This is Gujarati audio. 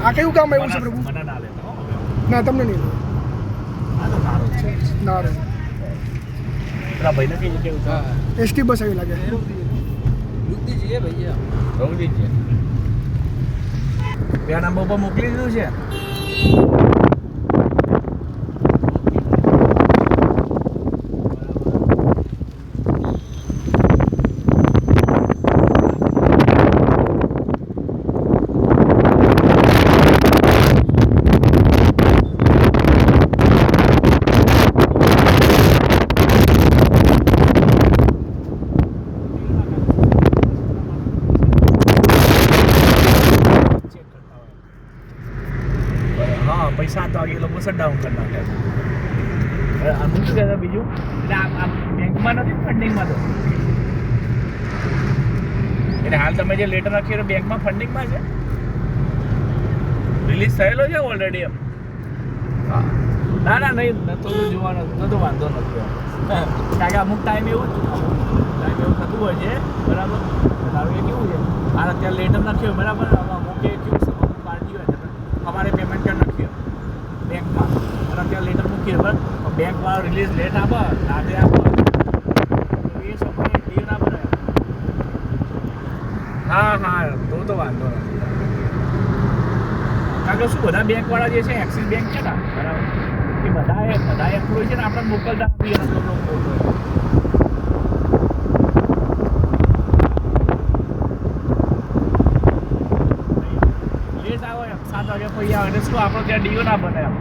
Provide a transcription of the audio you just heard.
આ કયું કામ આવ્યું છે પ્રભુ? મને ના લેતા હો. ના તમને નહીં લો. આ તો નારો છે. ના રે પેલા ભાઈને કઈ કેવું છે? એસટી બસ આવી લાગે. રોક દીજીએ બે નંબર ઉપર મોકલી દીધું છે. હા પૈસા તો એ લોકો શટડાઉન કરી નાખે. અમુક શું કહેતા બીજું એટલે આ બેંકમાં નથી ફંડિંગમાં તો એટલે હાલ તમે જે લેટર રાખી એ બેંકમાં ફંડિંગમાં છે, રિલીઝ થયેલો છે ઓલરેડી એમ. હા ના ના નહીં નતો જોવાનો નતો વાંધો નથી કારણ કે અમુક ટાઈમ એવું થતું હોય છે બરાબર. તારું એ કેવું છે આ અત્યારે લેટર નાખ્યો બરાબર, અમુક એ કેવું પાર્ટી હોય અમારે પેમેન્ટ કરી નાખ્યું બેંકમાં અને અત્યારે લેટર મૂકીએ બરાબર, બેંકવાળો રિલીઝ લેટ આપે રાતે આપે એ સમયે ડીલ ના પડે. હા હા તો વાંધો નથી કારણ કે શું બધા બેંકવાળા જે છે એક્સિસ બેંક છે ને બરાબર એ બધા એમ્પ્લોય છે ને આપણે મોકલતા આપીએ ને લેટ આવે 7 વાગ્યા પછી આવે એટલે શું આપણે ત્યાં ડીઓ ના બને એમ.